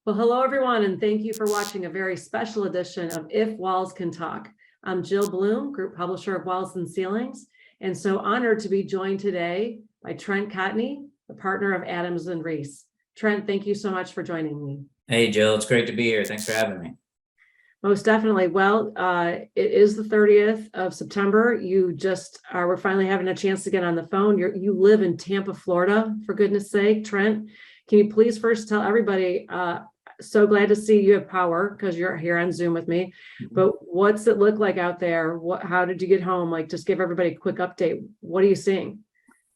Well, hello, everyone, and thank you for watching a very special edition of If Walls Can Talk. I'm Jill Bloom, Group Publisher of Walls and Ceilings, and so honored to be joined today by Trent Cotney, the partner of Adams and Reese. Trent, thank you so much for joining me. Hey, Jill, it's great to be here. Thanks for having me. Most definitely. Well, it is the 30th of September. We're finally having a chance to get on the phone. You live in Tampa, Florida, for goodness sake. Trent, can you please first tell everybody, so glad to see you have power because you're here on Zoom with me, but what's it look like out there? How did you get home? Like, just give everybody a quick update. What are you seeing?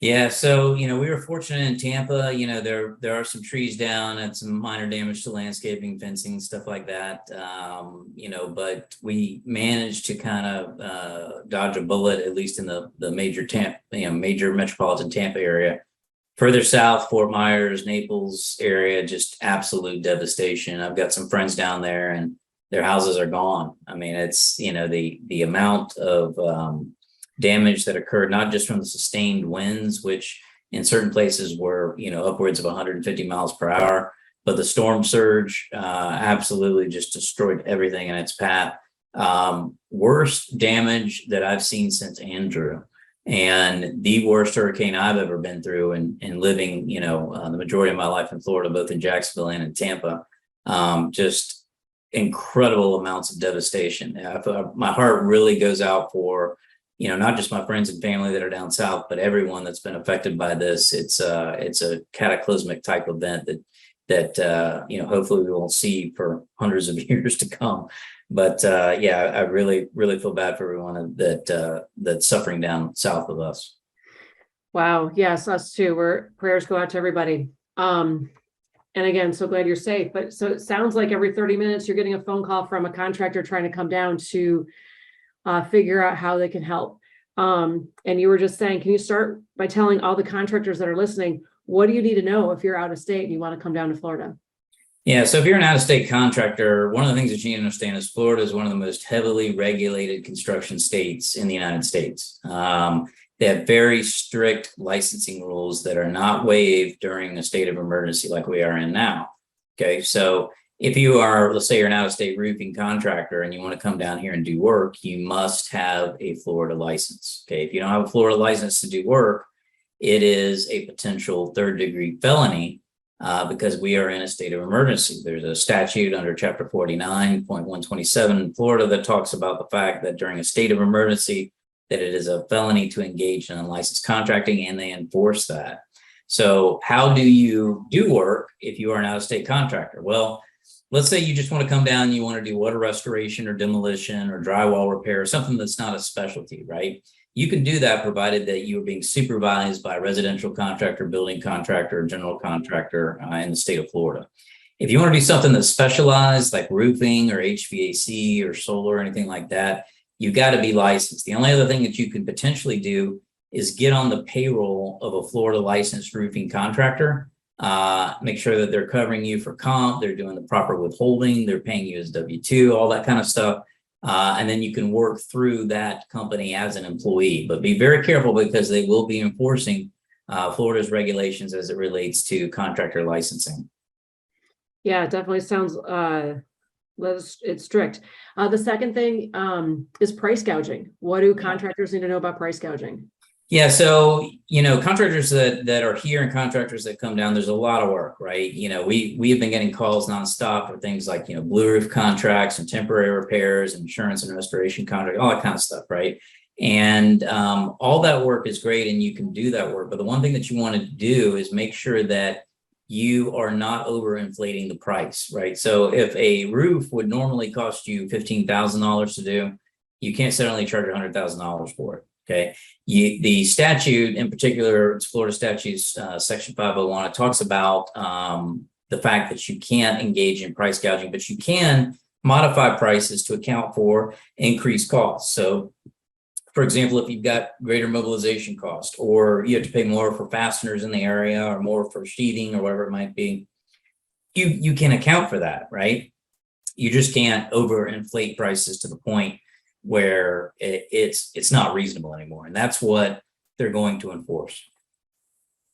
Yeah, so we were fortunate in Tampa. There are some trees down and some minor damage to landscaping, fencing, stuff like that. But we managed to kind of dodge a bullet, at least in the major major metropolitan Tampa area. Further south, Fort Myers, Naples area, just absolute devastation. I've got some friends down there, and their houses are gone. I mean, it's the amount of damage that occurred, not just from the sustained winds, which in certain places were, upwards of 150 miles per hour, but the storm surge absolutely just destroyed everything in its path. Worst damage that I've seen since Andrew, and the worst hurricane I've ever been through, and living, the majority of my life in Florida, both in Jacksonville and in Tampa. Just incredible amounts of devastation. My heart really goes out for not just my friends and family that are down south, but everyone that's been affected by this. It's a cataclysmic type event that hopefully we won't see for hundreds of years to come. But I really feel bad for everyone that's suffering down south of us. Wow. Yes, us too. Prayers go out to everybody. And again, so glad you're safe. But so it sounds like every 30 minutes you're getting a phone call from a contractor trying to come down to figure out how they can help. And you were just saying, can you start by telling all the contractors that are listening, what do you need to know if you're out of state and you want to come down to Florida? Yeah, so if you're an out-of-state contractor, one of the things that you need to understand is Florida is one of the most heavily regulated construction states in the United States. They have very strict licensing rules that are not waived during a state of emergency like we are in now. Okay, so if you are, let's say you're an out-of-state roofing contractor and you want to come down here and do work, you must have a Florida license. Okay, if you don't have a Florida license to do work, it is a potential third-degree felony because we are in a state of emergency. There's a statute under Chapter 49.127 in Florida that talks about the fact that during a state of emergency, that it is a felony to engage in unlicensed contracting, and they enforce that. So how do you do work if you are an out-of-state contractor? Well, let's say you just want to come down, you want to do water restoration or demolition or drywall repair, something that's not a specialty, right? You can do that provided that you are being supervised by a residential contractor, building contractor, or general contractor in the state of Florida. If you want to do something that's specialized like roofing or HVAC or solar or anything like that, you got to be licensed. The only other thing that you can potentially do is get on the payroll of a Florida licensed roofing contractor. Make sure that they're covering you for comp, they're doing the proper withholding, they're paying you as W-2, all that kind of stuff. And then you can work through that company as an employee, but be very careful because they will be enforcing Florida's regulations as it relates to contractor licensing. Yeah, it definitely sounds it's strict. The second thing is price gouging. What do contractors need to know about price gouging? Yeah, so contractors that are here and contractors that come down, there's a lot of work, right? We have been getting calls nonstop for things like blue roof contracts and temporary repairs, insurance and restoration contracts, all that kind of stuff, right? And all that work is great, and you can do that work. But the one thing that you want to do is make sure that you are not overinflating the price, right? So if a roof would normally cost you $15,000 to do, you can't suddenly charge $100,000 for it. Okay, the statute in particular, it's Florida statutes, section 501, it talks about the fact that you can't engage in price gouging, but you can modify prices to account for increased costs. So, for example, if you've got greater mobilization cost, or you have to pay more for fasteners in the area, or more for sheathing, or whatever it might be, you can account for that, right? You just can't overinflate prices to the point where it's not reasonable anymore. And that's what they're going to enforce.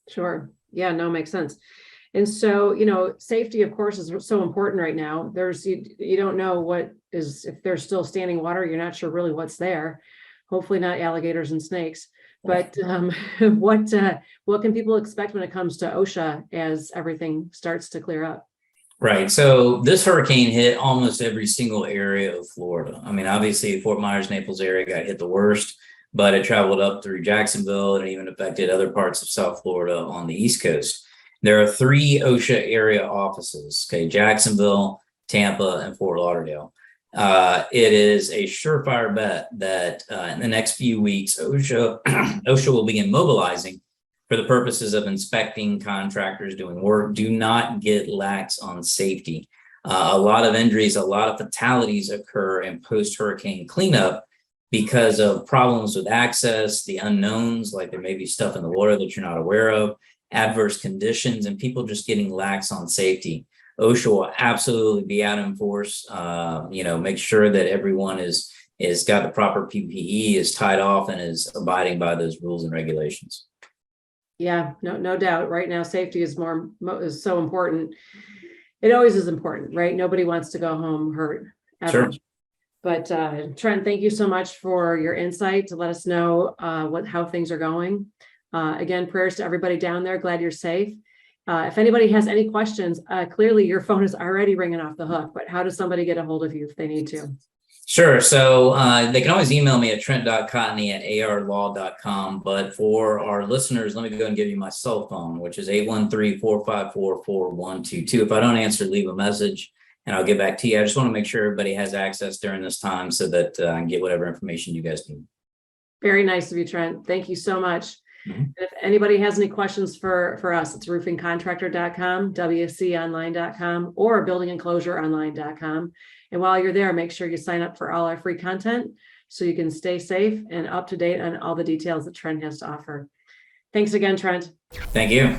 Sure. Yeah, no, makes sense. And so, safety, of course, is so important right now. You don't know if there's still standing water, you're not sure really what's there. Hopefully not alligators and snakes. But what can people expect when it comes to OSHA as everything starts to clear up? Right. So this hurricane hit almost every single area of Florida. I mean, obviously, Fort Myers, Naples area got hit the worst, but it traveled up through Jacksonville and even affected other parts of South Florida on the East Coast. There are 3 OSHA area offices, okay, Jacksonville, Tampa, and Fort Lauderdale. It is a surefire bet that in the next few weeks, OSHA will begin mobilizing for the purposes of inspecting contractors doing work. Do not get lax on safety. A lot of injuries, a lot of fatalities occur in post-hurricane cleanup because of problems with access, the unknowns, like there may be stuff in the water that you're not aware of, adverse conditions, and people just getting lax on safety. OSHA will absolutely be out in force. Make sure that everyone is got the proper PPE, is tied off, and is abiding by those rules and regulations. Yeah, no doubt. Right now, safety is so important. It always is important, right? Nobody wants to go home hurt ever. Sure. But Trent, thank you so much for your insight to let us know how things are going. Again, prayers to everybody down there. Glad you're safe. If anybody has any questions, clearly your phone is already ringing off the hook, but how does somebody get a hold of you if they need to? Sure. So they can always email me at trent.cotney@arlaw.com. But for our listeners, let me go and give you my cell phone, which is 813-454-4122. If I don't answer, leave a message and I'll get back to you. I just want to make sure everybody has access during this time so that I can get whatever information you guys need. Very nice of you, Trent. Thank you so much. Mm-hmm. If anybody has any questions for us, it's roofingcontractor.com, wconline.com, or buildingenclosureonline.com. And while you're there, make sure you sign up for all our free content so you can stay safe and up to date on all the details that Trent has to offer. Thanks again, Trent. Thank you.